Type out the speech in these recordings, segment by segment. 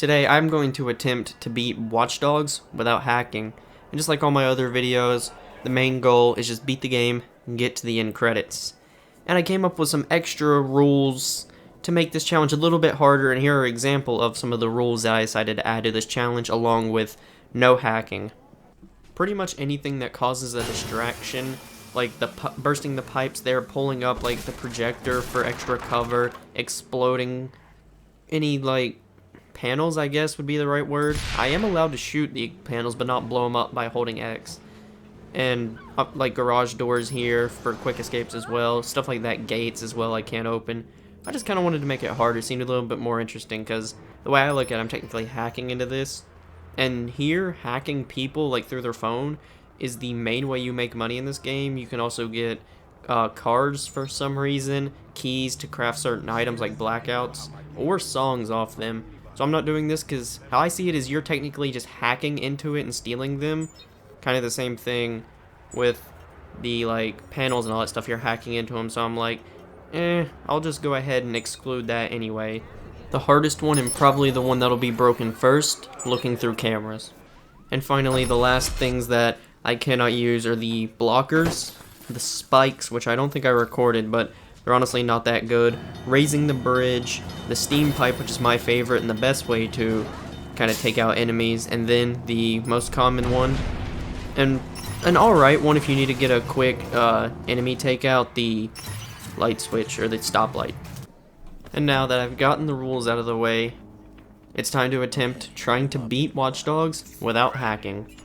Today I'm going to attempt to beat Watchdogs without hacking, and just like all my other videos, the main goal is just beat the game and get to the end credits. And I came up with some extra rules to make this challenge a little bit harder, and here are an example of some of the rules that I decided to add to this challenge along with no hacking. Pretty much anything that causes a distraction, like bursting the pipes there, pulling up like the projector for extra cover, exploding any like panels, I guess would be the right word. I am allowed to shoot the panels but not blow them up by holding X. And up like garage doors here for quick escapes as well, stuff like that, gates as well I can't open. I just kind of wanted to make it harder, it seemed a little bit more interesting because the way I look at it, I'm technically hacking into this. And here, hacking people like through their phone is the main way you make money in this game. You can also get cards for some reason, keys to craft certain items like blackouts, or songs off them. So I'm not doing this because how I see it is you're technically just hacking into it and stealing them. Kind of the same thing with the like panels and all that stuff, you're hacking into them. So I'm like, I'll just go ahead and exclude that anyway. The hardest one, and probably the one that'll be broken first, looking through cameras. And finally, the last things that I cannot use are the blockers, the spikes, which I don't think I recorded, but they're honestly not that good, raising the bridge, the steam pipe, which is my favorite and the best way to kind of take out enemies, and then the most common one, and an alright one if you need to get a quick enemy takeout, the light switch, or the stoplight. And now that I've gotten the rules out of the way, it's time to attempt trying to beat Watchdogs without hacking,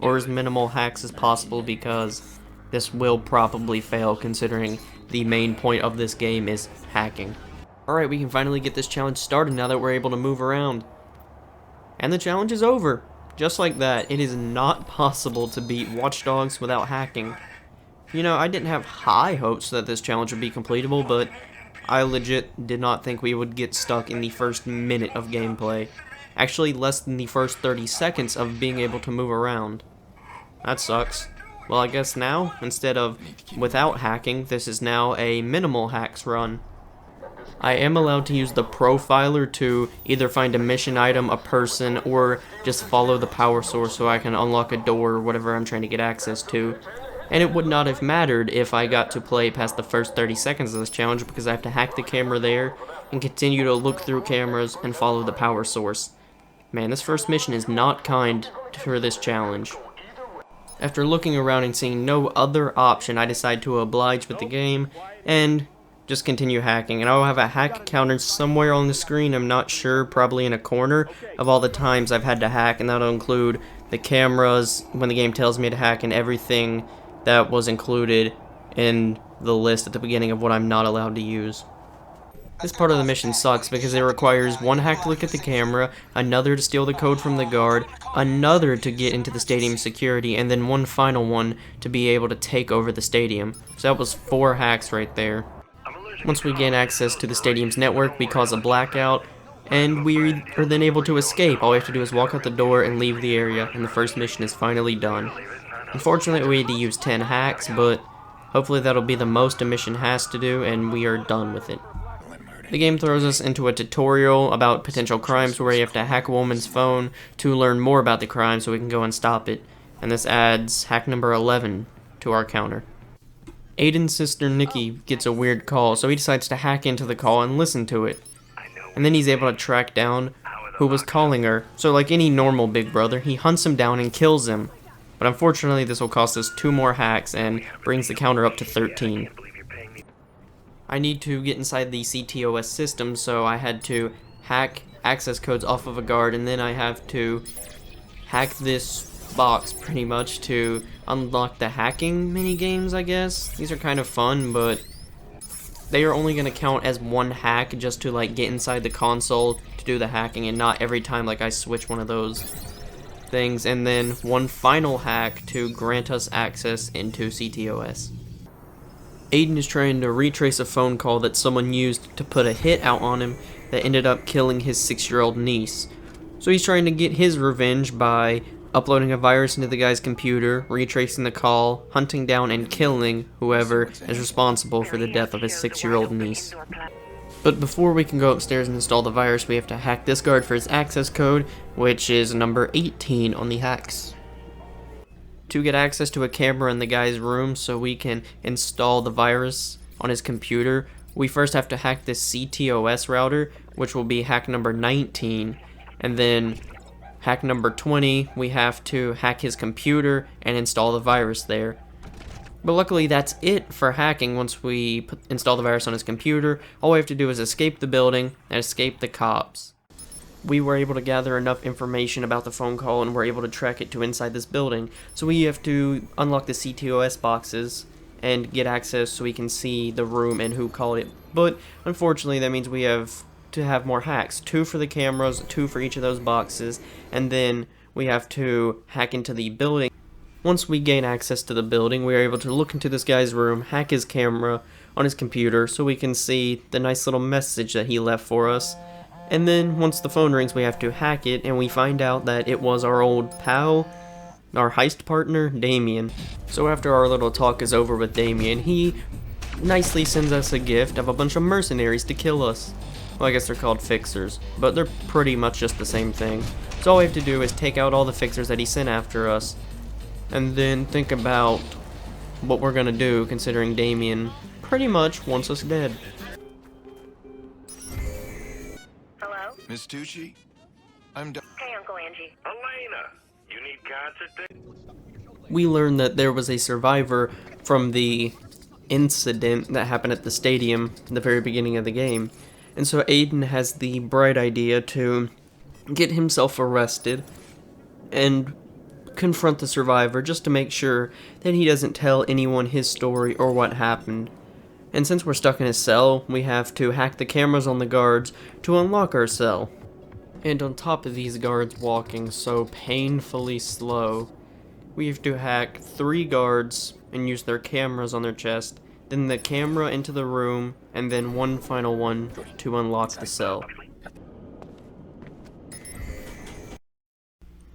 or as minimal hacks as possible, because this will probably fail considering the main point of this game is hacking. Alright, we can finally get this challenge started now that we're able to move around. And the challenge is over. Just like that, it is not possible to beat Watchdogs without hacking. You know, I didn't have high hopes that this challenge would be completable, but I legit did not think we would get stuck in the first minute of gameplay. Actually, less than the first 30 seconds of being able to move around. That sucks. Well, I guess now, instead of without hacking, this is now a minimal hacks run. I am allowed to use the profiler to either find a mission item, a person, or just follow the power source so I can unlock a door or whatever I'm trying to get access to. And it would not have mattered if I got to play past the first 30 seconds of this challenge because I have to hack the camera there and continue to look through cameras and follow the power source. Man, this first mission is not kind for this challenge. After looking around and seeing no other option, I decide to oblige with the game and just continue hacking. And I'll have a hack counter somewhere on the screen, I'm not sure, probably in a corner, of all the times I've had to hack, and that'll include the cameras when the game tells me to hack and everything that was included in the list at the beginning of what I'm not allowed to use. This part of the mission sucks because it requires one hack to look at the camera, another to steal the code from the guard, another to get into the stadium security, and then one final one to be able to take over the stadium. So that was 4 hacks right there. Once we gain access to the stadium's network, we cause a blackout, and we are then able to escape. All we have to do is walk out the door and leave the area, and the first mission is finally done. Unfortunately, we had to use 10 hacks, but hopefully that'll be the most a mission has to do, and we are done with it. The game throws us into a tutorial about potential crimes where you have to hack a woman's phone to learn more about the crime so we can go and stop it, and this adds hack number 11 to our counter. Aiden's sister Nikki gets a weird call, so he decides to hack into the call and listen to it. And then he's able to track down who was calling her, so like any normal big brother, he hunts him down and kills him. But unfortunately, this will cost us 2 more hacks and brings the counter up to 13. I need to get inside the CTOS system, so I had to hack access codes off of a guard, and then I have to hack this box pretty much to unlock the hacking mini games, I guess. These are kind of fun, but they are only going to count as one hack just to like get inside the console to do the hacking, and not every time like I switch one of those things, and then one final hack to grant us access into CTOS. Aiden is trying to retrace a phone call that someone used to put a hit out on him that ended up killing his 6-year-old niece. So he's trying to get his revenge by uploading a virus into the guy's computer, retracing the call, hunting down and killing whoever is responsible for the death of his 6-year-old niece. But before we can go upstairs and install the virus, we have to hack this guard for his access code, which is number 18 on the hacks. To get access to a camera in the guy's room so we can install the virus on his computer, we first have to hack this CTOS router, which will be hack number 19, and then hack number 20, we have to hack his computer and install the virus there. But luckily that's it for hacking. Once we install the virus on his computer, all we have to do is escape the building and escape the cops. We were able to gather enough information about the phone call and were able to track it to inside this building. So we have to unlock the CTOS boxes and get access so we can see the room and who called it. But unfortunately that means we have to have more hacks. 2 for the cameras, 2 for each of those boxes, and then we have to hack into the building. Once we gain access to the building, we are able to look into this guy's room, hack his camera on his computer so we can see the nice little message that he left for us. And then once the phone rings, we have to hack it, and we find out that it was our old pal, our heist partner, Damien. So after our little talk is over with Damien, he nicely sends us a gift of a bunch of mercenaries to kill us. Well, I guess they're called fixers, but they're pretty much just the same thing. So all we have to do is take out all the fixers that he sent after us, and then think about what we're gonna do, considering Damien pretty much wants us dead. Hello? Miss Tucci? I'm Hey, Uncle Angie. Elena, you need concert tickets? We learned that there was a survivor from the incident that happened at the stadium in the very beginning of the game. And so Aiden has the bright idea to get himself arrested and confront the survivor just to make sure that he doesn't tell anyone his story or what happened. And since we're stuck in his cell, we have to hack the cameras on the guards to unlock our cell. And on top of these guards walking so painfully slow, we have to hack 3 guards and use their cameras on their chest, then the camera into the room, and then one final one to unlock the cell.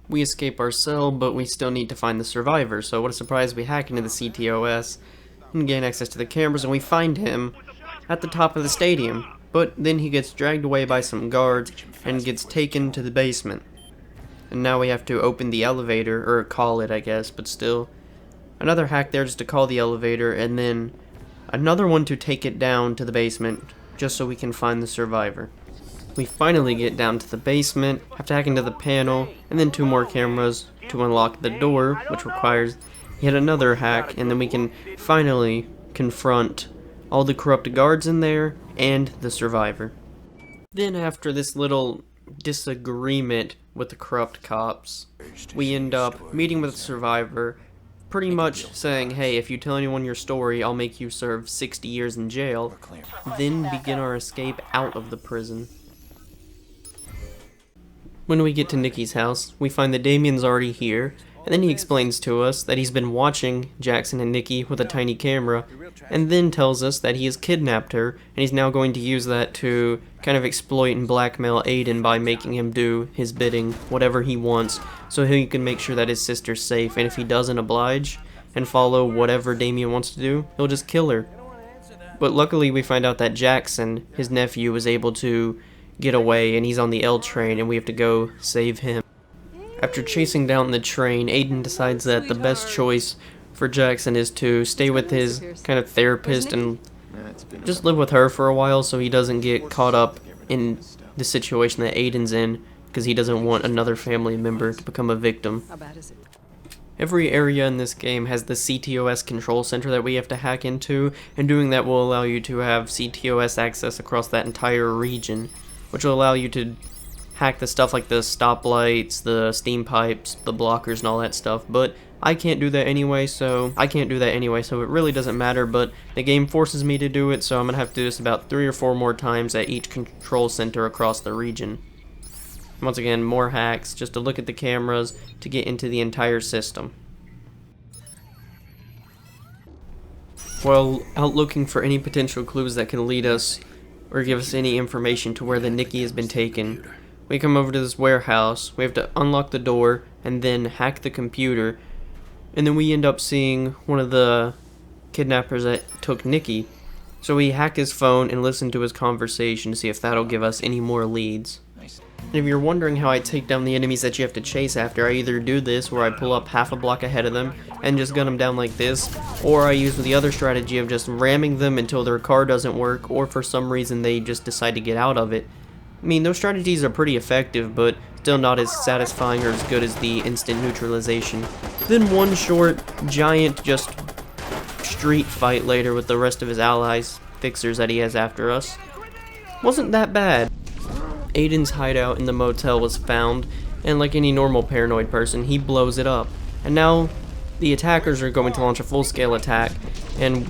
We escape our cell, but we still need to find the survivor, so what a surprise, we hack into the CTOS and gain access to the cameras, and we find him at the top of the stadium. But then he gets dragged away by some guards and gets taken to the basement. And now we have to open the elevator, or call it I guess, but still. Another hack there just to call the elevator, and then another one to take it down to the basement, just so we can find the survivor. We finally get down to the basement, have to hack into the panel, and then 2 more cameras to unlock the door, which requires yet another hack, and then we can finally confront all the corrupt guards in there and the survivor. Then after this little disagreement with the corrupt cops, we end up meeting with the survivor, pretty much saying, hey, if you tell anyone your story, I'll make you serve 60 years in jail, then begin our escape out of the prison. When we get to Nikki's house, we find that Damien's already here, and then he explains to us that he's been watching Jackson and Nikki with a tiny camera, and then tells us that he has kidnapped her, and he's now going to use that to kind of exploit and blackmail Aiden by making him do his bidding, whatever he wants, so he can make sure that his sister's safe, and if he doesn't oblige and follow whatever Damien wants to do, he'll just kill her. But luckily we find out that Jackson, his nephew, was able to get away, and he's on the L train, and we have to go save him. After chasing down the train, Aiden decides that the best choice for Jackson is to stay with his kind of therapist and just live with her for a while so he doesn't get caught up in the situation that Aiden's in, because he doesn't want another family member to become a victim. Every area in this game has the CTOS control center that we have to hack into, and doing that will allow you to have CTOS access across that entire region, which will allow you to hack the stuff like the stoplights, the steam pipes, the blockers, and all that stuff. But I can't do that anyway, so it really doesn't matter, but the game forces me to do it, so I'm gonna have to do this about 3 or 4 more times at each control center across the region. Once again, more hacks, just to look at the cameras to get into the entire system. While out looking for any potential clues that can lead us or give us any information to where the Nikki has been taken, we come over to this warehouse, we have to unlock the door and then hack the computer, and then we end up seeing one of the kidnappers that took Nikki, So we hack his phone and listen to his conversation to see if that'll give us any more leads. And if you're wondering how I take down the enemies that you have to chase after, I either do this where I pull up half a block ahead of them and just gun them down like this, or I use the other strategy of just ramming them until their car doesn't work, or for some reason they just decide to get out of it. I mean, those strategies are pretty effective, but still not as satisfying or as good as the instant neutralization. Then one short, giant, just street fight later with the rest of his allies, fixers that he has after us. Wasn't that bad. Aiden's hideout in the motel was found, and like any normal paranoid person, he blows it up. And now the attackers are going to launch a full-scale attack, and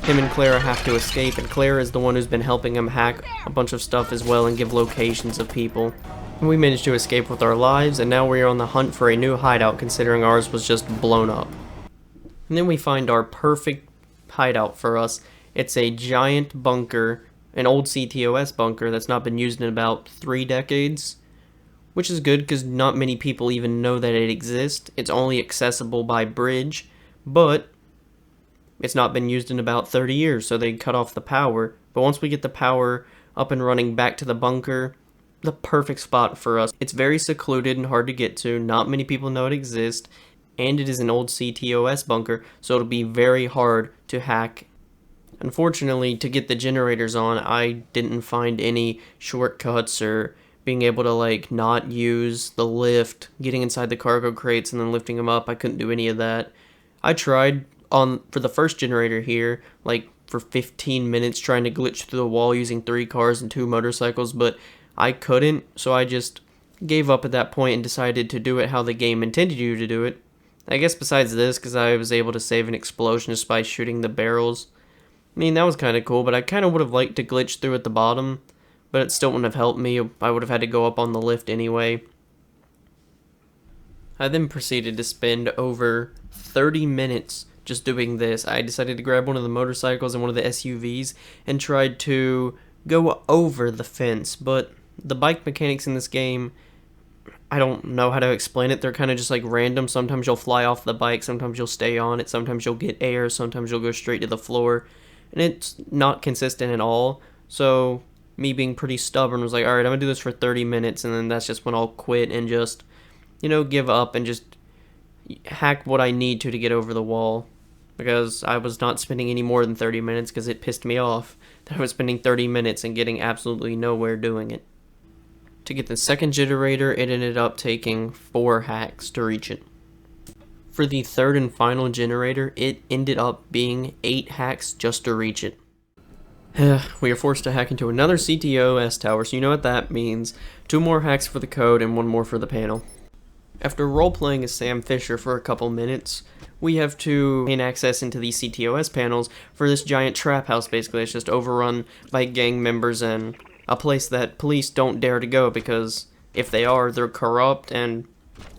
him and Clara have to escape, and Clara is the one who's been helping him hack a bunch of stuff as well and give locations of people. And we managed to escape with our lives, and now we're on the hunt for a new hideout considering ours was just blown up. And then we find our perfect hideout for us. It's a giant bunker, an old CTOS bunker that's not been used in about 3 decades, which is good because not many people even know that it exists. It's only accessible by bridge, but it's not been used in about 30 years, so they cut off the power. But once we get the power up and running back to the bunker, the perfect spot for us. It's very secluded and hard to get to, not many people know it exists, and it is an old CTOS bunker, so it'll be very hard to hack. Unfortunately, to get the generators on, I didn't find any shortcuts or being able to like not use the lift, getting inside the cargo crates and then lifting them up. I couldn't do any of that. I tried for the first generator here, like for 15 minutes trying to glitch through the wall using 3 cars and 2 motorcycles, but I couldn't, so I just gave up at that point and decided to do it how the game intended you to do it. I guess besides this, because I was able to save an explosion just by shooting the barrels. I mean, that was kind of cool, but I kind of would have liked to glitch through at the bottom, but it still wouldn't have helped me. I would have had to go up on the lift anyway. I then proceeded to spend over 30 minutes just doing this. I decided to grab one of the motorcycles and one of the SUVs and tried to go over the fence, but the bike mechanics in this game, I don't know how to explain it. They're kind of just like random. Sometimes you'll fly off the bike, sometimes you'll stay on it, sometimes you'll get air, sometimes you'll go straight to the floor. And it's not consistent at all. So me being pretty stubborn was like, alright, I'm going to do this for 30 minutes. And then that's just when I'll quit and just, give up and just hack what I need to get over the wall. Because I was not spending any more than 30 minutes because it pissed me off that I was spending 30 minutes and getting absolutely nowhere doing it. To get the second generator, it ended up taking 4 hacks to reach it. For the third and final generator, it ended up being 8 hacks just to reach it. We are forced to hack into another CTOS tower, so you know what that means. 2 more hacks for the code and 1 more for the panel. After role-playing as Sam Fisher for a couple minutes, we have to gain access into these CTOS panels for this giant trap house. Basically, it's just overrun by gang members and a place that police don't dare to go because if they are, they're corrupt and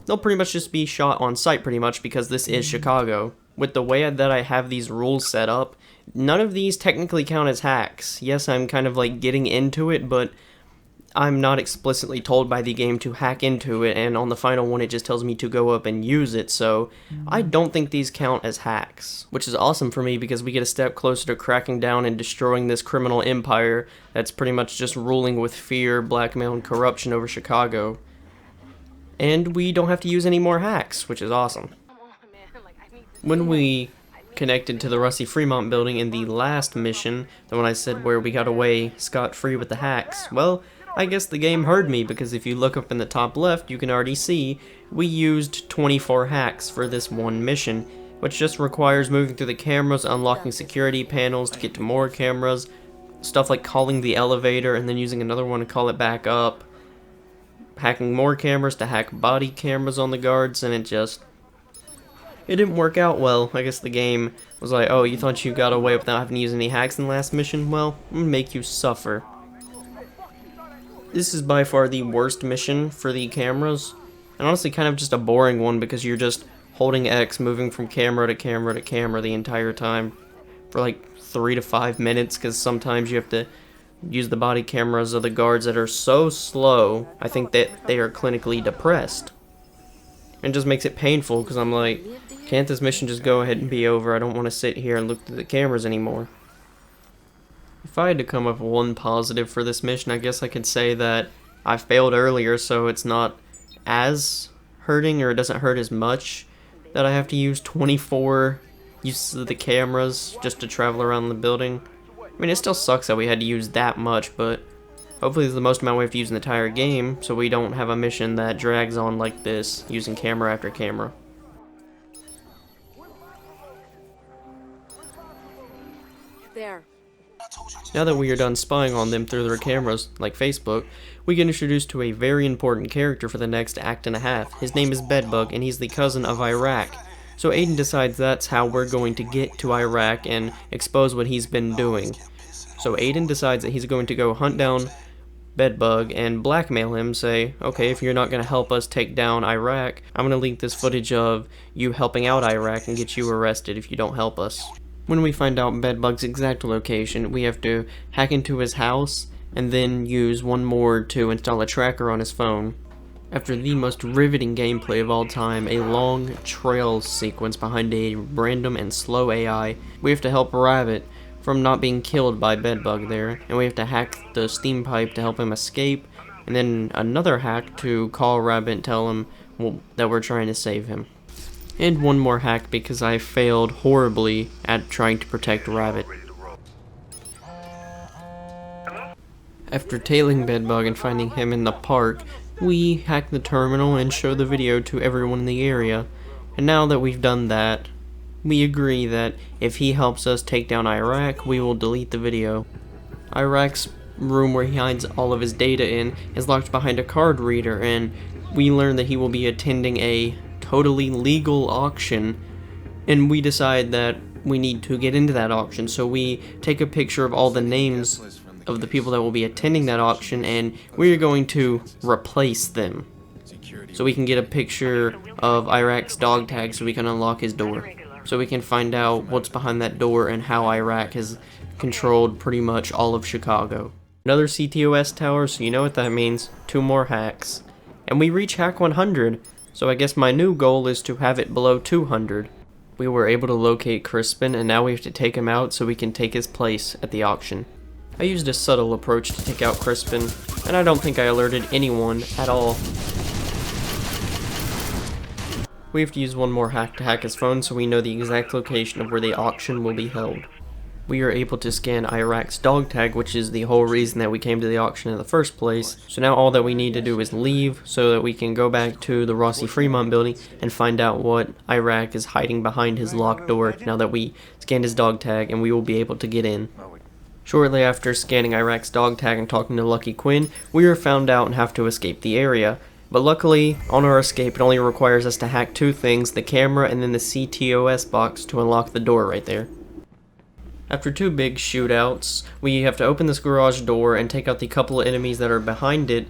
they'll pretty much just be shot on sight pretty much because this is Chicago. With the way that I have these rules set up, none of these technically count as hacks. Yes, I'm kind of like getting into it, but I'm not explicitly told by the game to hack into it, and on the final one it just tells me to go up and use it, so I don't think these count as hacks. Which is awesome for me because we get a step closer to cracking down and destroying this criminal empire that's pretty much just ruling with fear, blackmail, and corruption over Chicago. And we don't have to use any more hacks, which is awesome. When we connected to the Rusty Fremont building in the last mission, the one I said where we got away scot-free with the hacks, well, I guess the game heard me because if you look up in the top left, you can already see we used 24 hacks for this one mission, which just requires moving through the cameras, unlocking security panels to get to more cameras, stuff like calling the elevator and then using another one to call it back up, hacking more cameras to hack body cameras on the guards, and it didn't work out well. I guess the game was like, oh, you thought you got away without having to use any hacks in the last mission? Well, I'm gonna make you suffer. This is by far the worst mission for the cameras, and honestly kind of just a boring one because you're just holding X, moving from camera to camera to camera the entire time for like 3 to 5 minutes because sometimes you have to use the body cameras of the guards that are so slow, I think that they are clinically depressed. And it just makes it painful because I'm like, can't this mission just go ahead and be over? I don't want to sit here and look through the cameras anymore. If I had to come up with one positive for this mission, I guess I could say that I failed earlier, so it's not as hurting, or it doesn't hurt as much that I have to use 24 uses of the cameras just to travel around the building. I mean, it still sucks that we had to use that much, but hopefully it's the most amount we have to use in the entire game, so we don't have a mission that drags on like this, using camera after camera. There. Now that we are done spying on them through their cameras, like Facebook, we get introduced to a very important character for the next act and a half. His name is Bedbug, and he's the cousin of Iraq. So Aiden decides that's how we're going to get to Iraq and expose what he's been doing. So Aiden decides that he's going to go hunt down Bedbug and blackmail him, say, okay, if you're not going to help us take down Iraq, I'm going to leak this footage of you helping out Iraq and get you arrested if you don't help us. When we find out Bedbug's exact location, we have to hack into his house and then use one more to install a tracker on his phone. After the most riveting gameplay of all time, a long trail sequence behind a random and slow AI, we have to help Rabbit from not being killed by Bedbug there, and we have to hack the steam pipe to help him escape, and then another hack to call Rabbit and tell him that we're trying to save him. And one more hack because I failed horribly at trying to protect Rabbit. After tailing Bedbug and finding him in the park, we hack the terminal and show the video to everyone in the area. And now that we've done that, we agree that if he helps us take down Iraq, we will delete the video. Iraq's room where he hides all of his data in is locked behind a card reader, and we learn that he will be attending a totally legal auction, and we decide that we need to get into that auction, so we take a picture of all the names of the people that will be attending that auction, and we're going to replace them so we can get a picture of Iraq's dog tag so we can unlock his door, so we can find out what's behind that door and how Iraq has controlled pretty much all of Chicago. Another CTOS tower, so you know what that means, 2 more hacks. And we reach hack 100, so I guess my new goal is to have it below 200. We were able to locate Crispin, and now we have to take him out so we can take his place at the auction. I used a subtle approach to take out Crispin, and I don't think I alerted anyone at all. We have to use one more hack to hack his phone so we know the exact location of where the auction will be held. We are able to scan Iraq's dog tag, which is the whole reason that we came to the auction in the first place. So now all that we need to do is leave so that we can go back to the Rossi Fremont building and find out what Iraq is hiding behind his locked door now that we scanned his dog tag, and we will be able to get in. Shortly after scanning Iraq's dog tag and talking to Lucky Quinn, we are found out and have to escape the area. But luckily, on our escape, it only requires us to hack 2 things, the camera and then the CTOS box to unlock the door right there. After 2 big shootouts, we have to open this garage door and take out the couple of enemies that are behind it,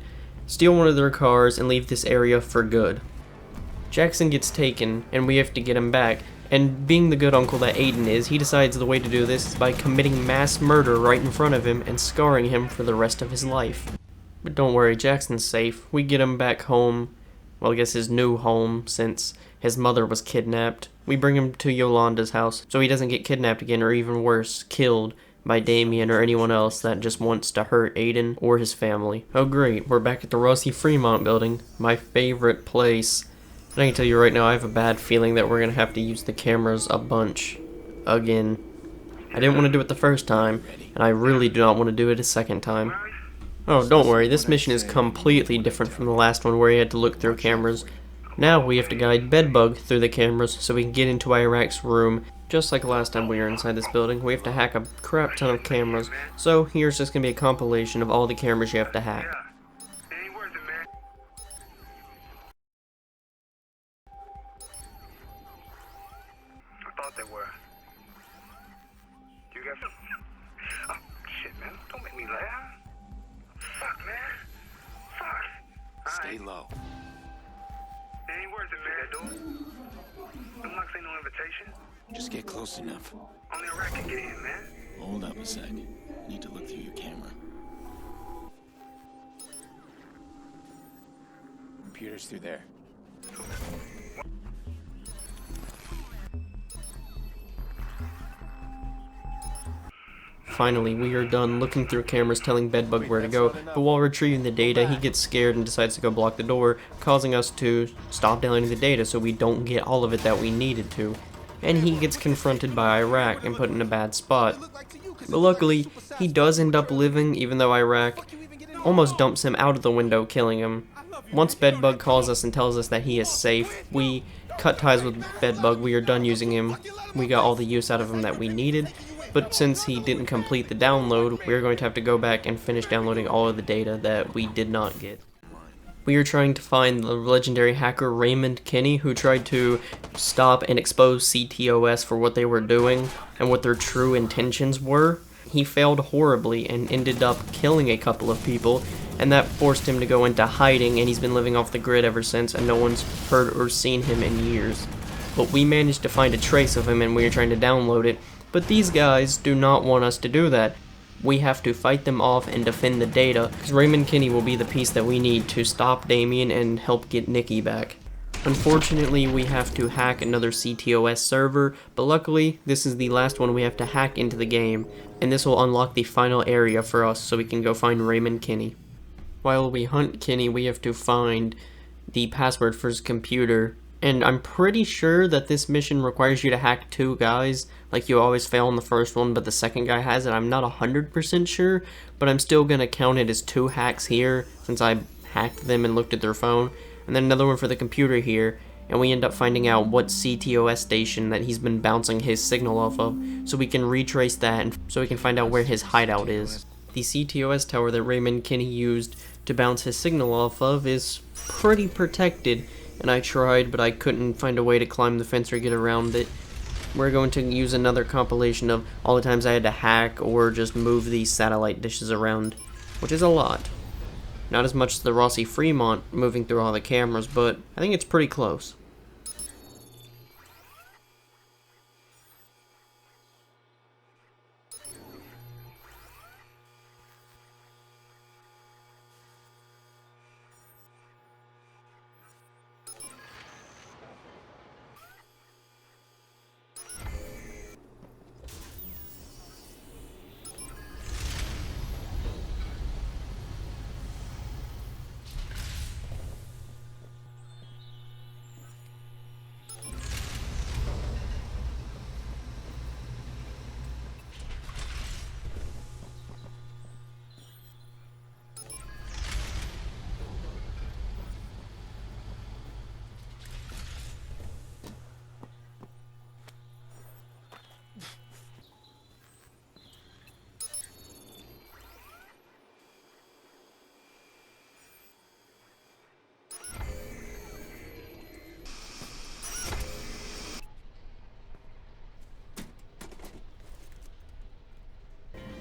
steal one of their cars, and leave this area for good. Jackson gets taken, and we have to get him back, and being the good uncle that Aiden is, he decides the way to do this is by committing mass murder right in front of him and scarring him for the rest of his life. But don't worry, Jackson's safe. We get him back home, well, I guess his new home, since his mother was kidnapped. We bring him to Yolanda's house so he doesn't get kidnapped again, or even worse, killed by Damien or anyone else that just wants to hurt Aiden or his family. Oh great, we're back at the Rossi Fremont building, my favorite place. And I can tell you right now, I have a bad feeling that we're going to have to use the cameras a bunch. Again. I didn't want to do it the first time, and I really do not want to do it a second time. Oh, don't worry, this mission is completely different from the last one where you had to look through cameras. Now we have to guide Bedbug through the cameras so we can get into Iraq's room. Just like last time we were inside this building, we have to hack a crap ton of cameras. So here's just going to be a compilation of all the cameras you have to hack. Ain't worth it, man. I thought they were. You got some? Oh, shit, man. Don't make me laugh. Fuck, man. Fuck. Stay low. It ain't worth it, man. Them locks ain't no invitation. Just get close enough. Only a rat can get in, man. Hold up a sec. Need to look through your camera. Computer's through there. Finally, we are done looking through cameras telling Bedbug where to go, but while retrieving the data, he gets scared and decides to go block the door, causing us to stop downloading the data so we don't get all of it that we needed to. And he gets confronted by Iraq and put in a bad spot. But luckily, he does end up living, even though Iraq almost dumps him out of the window, killing him. Once Bedbug calls us and tells us that he is safe, we cut ties with Bedbug. We are done using him. We got all the use out of him that we needed, but since he didn't complete the download, we're going to have to go back and finish downloading all of the data that we did not get. We are trying to find the legendary hacker Raymond Kinney, who tried to stop and expose CTOS for what they were doing and what their true intentions were. He failed horribly and ended up killing a couple of people, and that forced him to go into hiding, and he's been living off the grid ever since, and no one's heard or seen him in years. But we managed to find a trace of him, and we are trying to download it, but these guys do not want us to do that. We have to fight them off and defend the data, because Raymond Kinney will be the piece that we need to stop Damien and help get Nikki back. Unfortunately, we have to hack another CTOS server, but luckily, this is the last one we have to hack into the game, and this will unlock the final area for us so we can go find Raymond Kinney. While we hunt Kinney, we have to find the password for his computer, and I'm pretty sure that this mission requires you to hack 2 guys, like you always fail on the first one, but the second guy has it. I'm not 100% sure, but I'm still gonna count it as 2 hacks here, since I hacked them and looked at their phone, and then another one for the computer here, and we end up finding out what CTOS station that he's been bouncing his signal off of, so we can retrace that, and so we can find out where his hideout is. The CTOS tower that Raymond Kinney used to bounce his signal off of is pretty protected, and I tried, but I couldn't find a way to climb the fence or get around it. We're going to use another compilation of all the times I had to hack or just move these satellite dishes around, which is a lot. Not as much as the Rossi Fremont moving through all the cameras, but I think it's pretty close.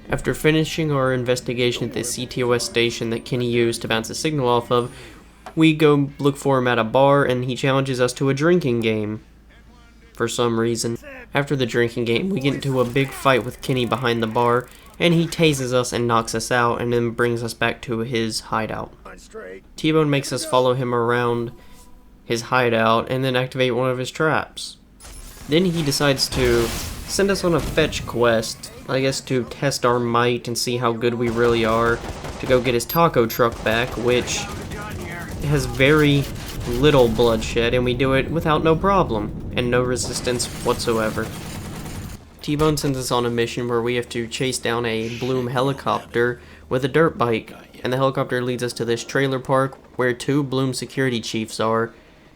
After finishing our investigation at the CTOS station that Kinney used to bounce the signal off of, we go look for him at a bar, and he challenges us to a drinking game. For some reason. After the drinking game, we get into a big fight with Kinney behind the bar, and he tases us and knocks us out, and then brings us back to his hideout. T-Bone makes us follow him around his hideout, and then activate one of his traps. Then he decides to send us on a fetch quest, I guess to test our might and see how good we really are, to go get his taco truck back, which has very little bloodshed, and we do it without no problem, and no resistance whatsoever. T-Bone sends us on a mission where we have to chase down a Bloom helicopter with a dirt bike, and the helicopter leads us to this trailer park where 2 Bloom security chiefs are.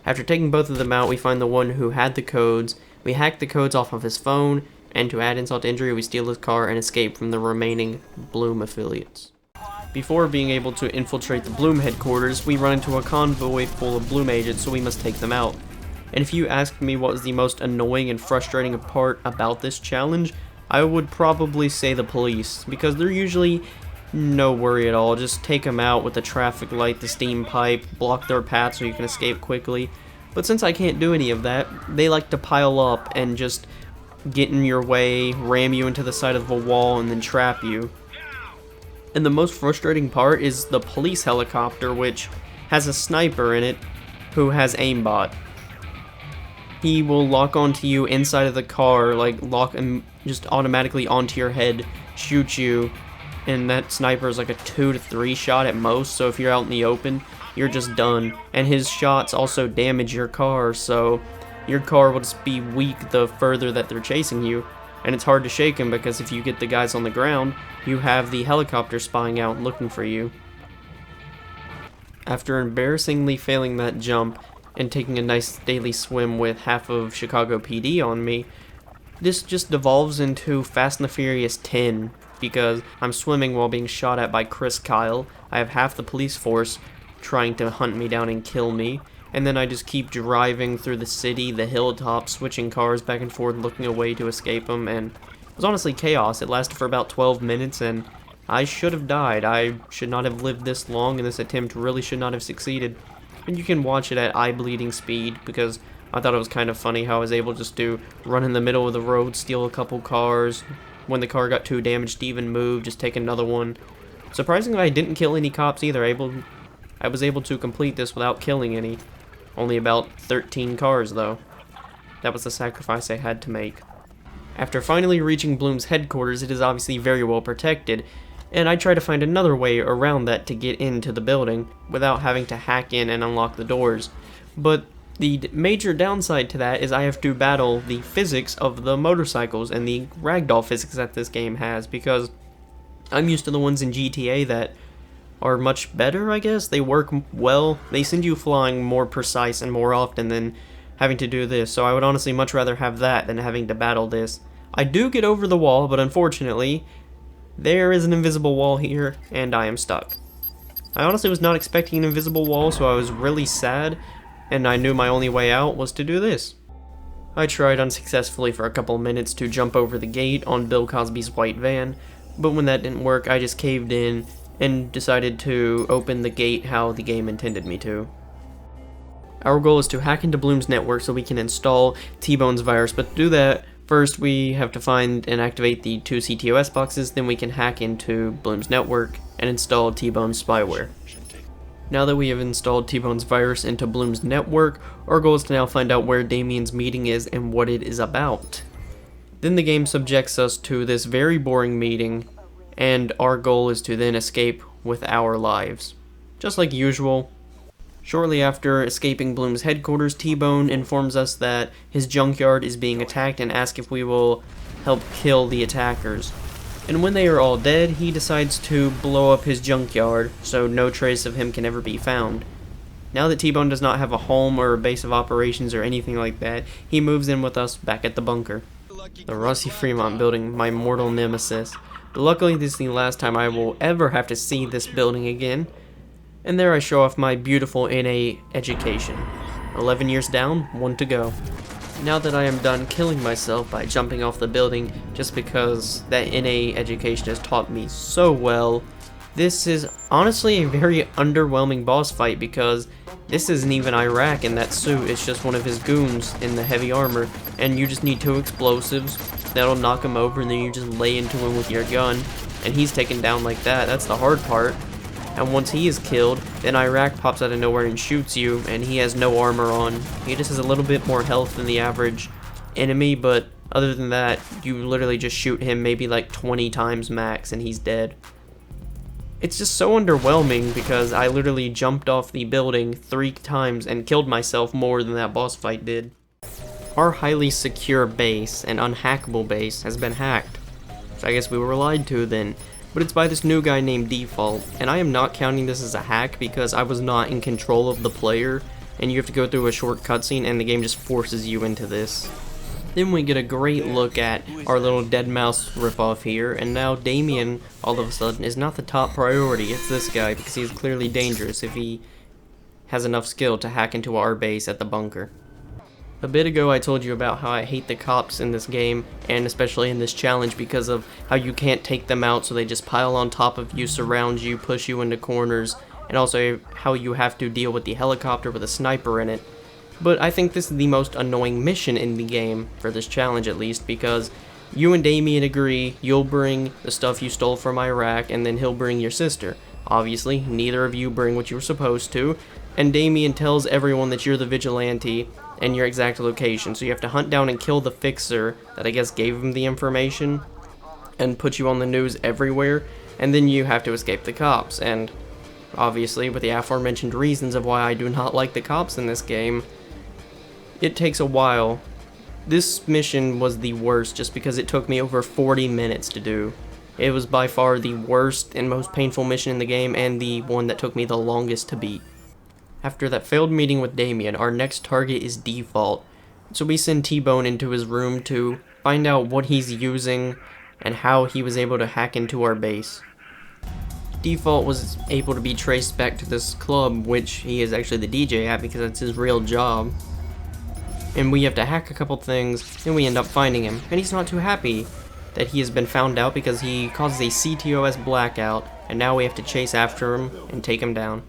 After taking both of them out, we find the one who had the codes. We hack the codes off of his phone, and to add insult to injury, we steal his car and escape from the remaining Bloom affiliates. Before being able to infiltrate the Bloom headquarters, we run into a convoy full of Bloom agents, so we must take them out. And if you asked me what was the most annoying and frustrating part about this challenge, I would probably say the police, because they're usually no worry at all. Just take them out with the traffic light, the steam pipe, block their path so you can escape quickly. But since I can't do any of that, they like to pile up and just get in your way, ram you into the side of a wall, and then trap you. And the most frustrating part is the police helicopter, which has a sniper in it who has aimbot. He will lock onto you inside of the car, like lock him just automatically onto your head, shoot you, and that sniper is like a 2 to 3 shot at most, so if you're out in the open, you're just done. And his shots also damage your car, so your car will just be weak the further that they're chasing you. And it's hard to shake him because if you get the guys on the ground, you have the helicopter spying out looking for you. After embarrassingly failing that jump and taking a nice daily swim with half of Chicago PD on me, this just devolves into Fast and the Furious 10, because I'm swimming while being shot at by Chris Kyle. I have half the police force trying to hunt me down and kill me, and then I just keep driving through the city, the hilltops, switching cars back and forth, looking away to escape them, and it was honestly chaos. It lasted for about 12 minutes, and I should have died. I should not have lived this long, and this attempt really should not have succeeded. And you can watch it at eye-bleeding speed, because I thought it was kind of funny how I was able just to run in the middle of the road, steal a couple cars. When the car got too damaged to even move, just take another one. Surprisingly, I didn't kill any cops either. I was able to complete this without killing any. Only about 13 cars, though. That was the sacrifice I had to make. After finally reaching Bloom's headquarters, it is obviously very well protected, and I try to find another way around that to get into the building without having to hack in and unlock the doors. But the major downside to that is I have to battle the physics of the motorcycles and the ragdoll physics that this game has, because I'm used to the ones in GTA that are much better, I guess. They work well. They send you flying more precise and more often than having to do this, so I would honestly much rather have that than having to battle this. I do get over the wall, but unfortunately, there is an invisible wall here, and I am stuck. I honestly was not expecting an invisible wall, so I was really sad, and I knew my only way out was to do this. I tried unsuccessfully for a couple minutes to jump over the gate on Bill Cosby's white van, but when that didn't work, I just caved in and decided to open the gate how the game intended me to. Our goal is to hack into Bloom's network so we can install T-Bone's virus, but to do that, first we have to find and activate the 2 CTOS boxes, then we can hack into Bloom's network and install T-Bone's spyware. Now that we have installed T-Bone's virus into Bloom's network, our goal is to now find out where Damien's meeting is and what it is about. Then the game subjects us to this very boring meeting, and our goal is to then escape with our lives. Just like usual. Shortly after escaping Bloom's headquarters, T-Bone informs us that his junkyard is being attacked and asks if we will help kill the attackers. And when they are all dead, he decides to blow up his junkyard so no trace of him can ever be found. Now that T-Bone does not have a home or a base of operations or anything like that, he moves in with us back at the bunker. The Rossi Fremont building, my mortal nemesis. But luckily this is the last time I will ever have to see this building again. And there I show off my beautiful NA education. 11 years down, 1 to go. Now that I am done killing myself by jumping off the building just because that NA education has taught me so well, this is honestly a very underwhelming boss fight because this isn't even Iraq in that suit, it's just one of his goons in the heavy armor, and you just need 2 explosives that'll knock him over, and then you just lay into him with your gun, and he's taken down like that. That's the hard part. And once he is killed, then Iraq pops out of nowhere and shoots you, and he has no armor on. He just has a little bit more health than the average enemy, but other than that, you literally just shoot him maybe like 20 times max, and he's dead. It's just so underwhelming because I literally jumped off the building 3 times and killed myself more than that boss fight did. Our highly secure base and unhackable base has been hacked. So I guess we were lied to then. But it's by this new guy named Default, and I am not counting this as a hack because I was not in control of the player, and you have to go through a short cutscene and the game just forces you into this. Then we get a great look at our little dead mouse ripoff here, and now Damien, all of a sudden, is not the top priority. It's this guy, because he's clearly dangerous if he has enough skill to hack into our base at the bunker. A bit ago I told you about how I hate the cops in this game, and especially in this challenge, because of how you can't take them out, so they just pile on top of you, surround you, push you into corners, and also how you have to deal with the helicopter with a sniper in it. But I think this is the most annoying mission in the game, for this challenge at least, because you and Damien agree you'll bring the stuff you stole from Iraq, and then he'll bring your sister. Obviously, neither of you bring what you were supposed to, and Damien tells everyone that you're the vigilante and your exact location, so you have to hunt down and kill the fixer that I guess gave him the information. and put you on the news everywhere, and then you have to escape the cops. And obviously, with the aforementioned reasons of why I do not like the cops in this game, it takes a while. This mission was the worst just because it took me over 40 minutes to do. It was by far the worst and most painful mission in the game, and the one that took me the longest to beat. After that failed meeting with Damien, our next target is Default. So we send T-Bone into his room to find out what he's using and how he was able to hack into our base. Default was able to be traced back to this club, which he is actually the DJ at because that's his real job. And we have to hack a couple things, and we end up finding him. And he's not too happy that he has been found out because he causes a CTOS blackout, and now we have to chase after him and take him down.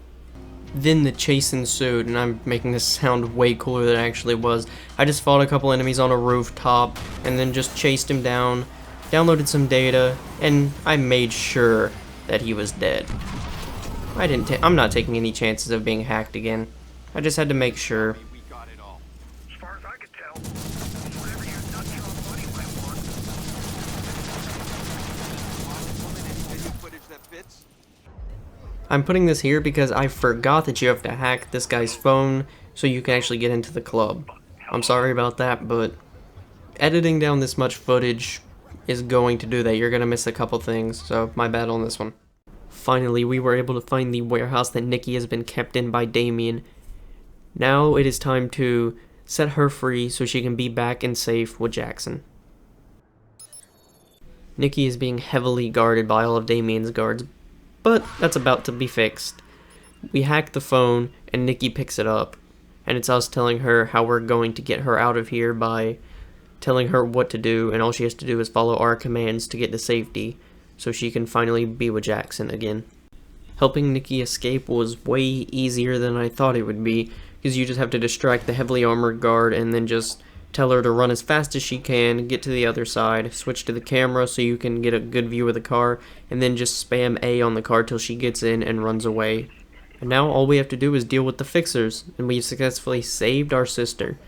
Then the chase ensued, and I'm making this sound way cooler than it actually was. I just fought a couple enemies on a rooftop, and then just chased him down, downloaded some data, and I made sure that he was dead. I'm not taking any chances of being hacked again. I just had to make sure. As far as I could tell, whatever your nutjob buddy might want. I'm putting this here because I forgot that you have to hack this guy's phone so you can actually get into the club. I'm sorry about that, but editing down this much footage is going to do that. You're gonna miss a couple things, so my bad on this one. Finally, we were able to find the warehouse that Nikki has been kept in by Damien. Now it is time to set her free so she can be back and safe with Jackson. Nikki is being heavily guarded by all of Damien's guards, but that's about to be fixed. We hack the phone, and Nikki picks it up, and it's us telling her how we're going to get her out of here by telling her what to do, and all she has to do is follow our commands to get to safety, so she can finally be with Jackson again. Helping Nikki escape was way easier than I thought it would be, because you just have to distract the heavily armored guard and then just tell her to run as fast as she can, get to the other side, switch to the camera so you can get a good view of the car, and then just spam A on the car till she gets in and runs away. And now all we have to do is deal with the fixers, and we've successfully saved our sister.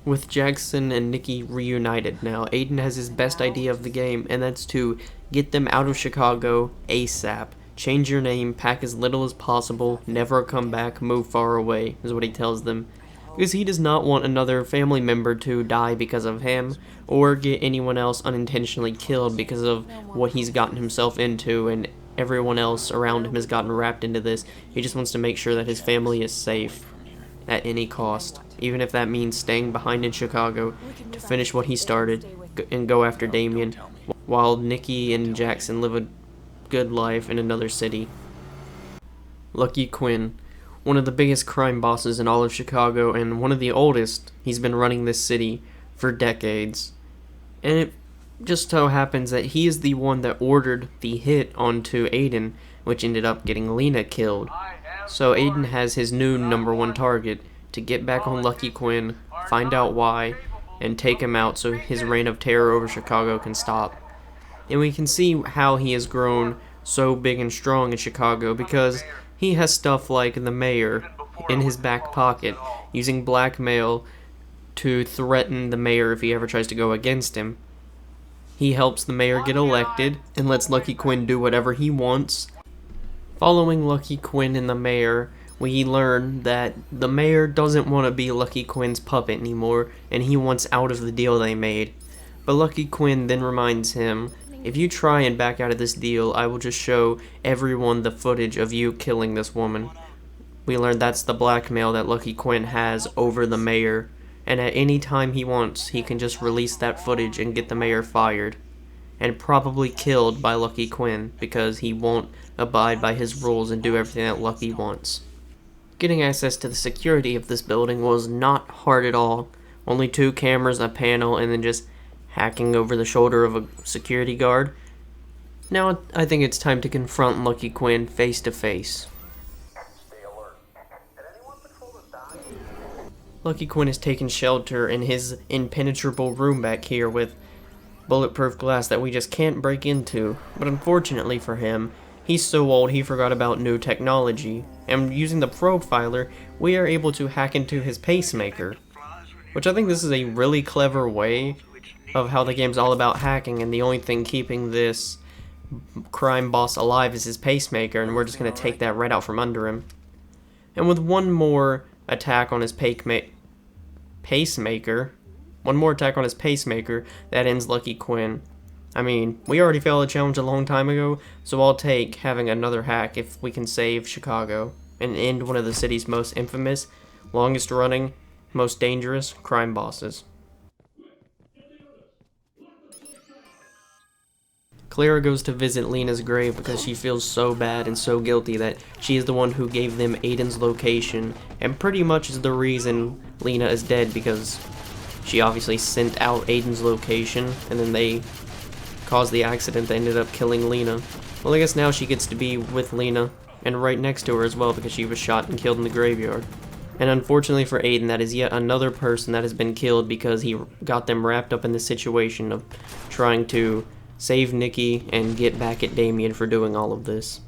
With Jackson and Nikki reunited now, Aiden has his best idea of the game, and that's to get them out of Chicago ASAP. Change your name, pack as little as possible, never come back, move far away, is what he tells them. Because he does not want another family member to die because of him, or get anyone else unintentionally killed because of what he's gotten himself into, and everyone else around him has gotten wrapped into this. He just wants to make sure that his family is safe at any cost, even if that means staying behind in Chicago to finish what he started and go after Damien, while Nikki and Jackson live a good life in another city. Lucky Quinn, one of the biggest crime bosses in all of Chicago and one of the oldest. He's been running this city for decades. And it just so happens that he is the one that ordered the hit onto Aiden, which ended up getting Lena killed. So Aiden has his new #1 target to get back on Lucky Quinn, find out why, and take him out so his reign of terror over Chicago can stop. And we can see how he has grown so big and strong in Chicago because he has stuff like the mayor in his back pocket, using blackmail to threaten the mayor if he ever tries to go against him. He helps the mayor get elected and lets Lucky Quinn do whatever he wants. Following Lucky Quinn and the mayor, we learn that the mayor doesn't want to be Lucky Quinn's puppet anymore, and he wants out of the deal they made. But Lucky Quinn then reminds him, if you try and back out of this deal, I will just show everyone the footage of you killing this woman. We learn that's the blackmail that Lucky Quinn has over the mayor, and at any time he wants, he can just release that footage and get the mayor fired. And probably killed by Lucky Quinn, because he won't abide by his rules and do everything that Lucky wants. Getting access to the security of this building was not hard at all. Only 2 cameras, a panel, and then just hacking over the shoulder of a security guard. Now I think it's time to confront Lucky Quinn face to face. Lucky Quinn has taken shelter in his impenetrable room back here with bulletproof glass that we just can't break into, but unfortunately for him, he's so old he forgot about new technology, and using the profiler, we are able to hack into his pacemaker, which I think this is a really clever way of how the game's all about hacking, and the only thing keeping this crime boss alive is his pacemaker, and we're just going to take that right out from under him. And with one more attack on his pacemaker, that ends Lucky Quinn. I mean, we already failed a challenge a long time ago, so I'll take having another hack if we can save Chicago and end one of the city's most infamous, longest running, most dangerous crime bosses. Clara goes to visit Lena's grave because she feels so bad and so guilty that she is the one who gave them Aiden's location, and pretty much is the reason Lena is dead, because she obviously sent out Aiden's location and then they caused the accident that ended up killing Lena. Well, I guess now she gets to be with Lena and right next to her as well, because she was shot and killed in the graveyard. And unfortunately for Aiden, that is yet another person that has been killed because he got them wrapped up in the situation of trying to save Nikki and get back at Damien for doing all of this.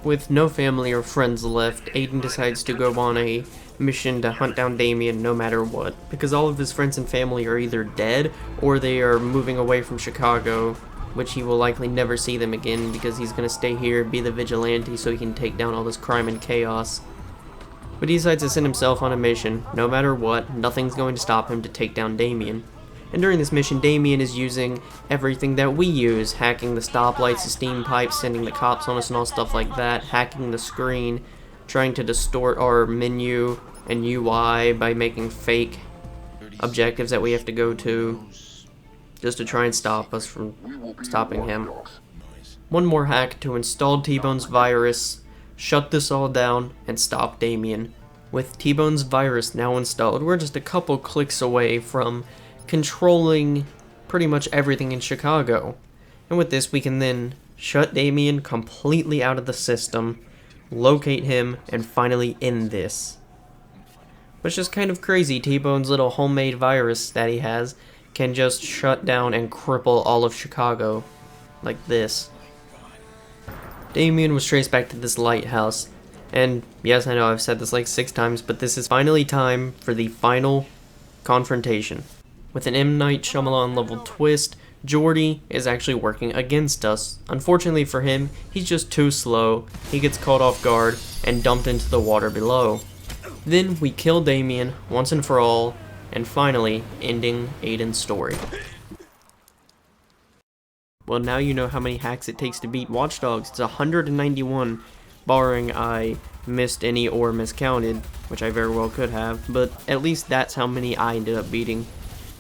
With no family or friends left, Aiden decides to go on a mission to hunt down Damien no matter what, because all of his friends and family are either dead or they are moving away from Chicago, which he will likely never see them again because he's going to stay here, be the vigilante so he can take down all this crime and chaos. But he decides to send himself on a mission. No matter what, nothing's going to stop him to take down Damien. And during this mission, Damien is using everything that we use, hacking the stoplights, the steam pipes, sending the cops on us and all stuff like that, hacking the screen, trying to distort our menu and UI by making fake objectives that we have to go to, just to try and stop us from stopping him. One more hack to install T-Bone's virus, shut this all down, and stop Damien. With T-Bone's virus now installed, we're just a couple clicks away from controlling pretty much everything in Chicago. And with this, we can then shut Damien completely out of the system, locate him, and finally end this. Which is kind of crazy. T-Bone's little homemade virus that he has can just shut down and cripple all of Chicago like this. Damien was traced back to this lighthouse, and yes, I know I've said this like 6 times, but this is finally time for the final confrontation. With an M. Night Shyamalan level twist, Jordy is actually working against us. Unfortunately for him, he's just too slow, he gets caught off guard, and dumped into the water below. Then we kill Damien once and for all, and finally ending Aiden's story. Well, now you know how many hacks it takes to beat Watchdogs. It's 191, barring I missed any or miscounted, which I very well could have, but at least that's how many I ended up beating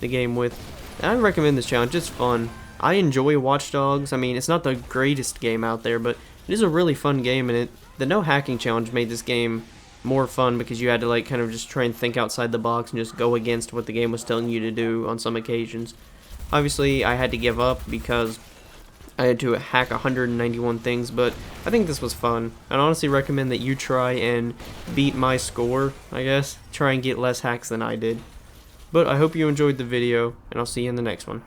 the game with. And I recommend this challenge. It's fun. I enjoy Watchdogs. I mean, it's not the greatest game out there, but it is a really fun game, and the no hacking challenge made this game more fun because you had to like kind of just try and think outside the box and just go against what the game was telling you to do on some occasions. Obviously, I had to give up because I had to hack 191 things, but I think this was fun. I'd honestly recommend that you try and beat my score, I guess. Try and get less hacks than I did. But I hope you enjoyed the video, and I'll see you in the next one.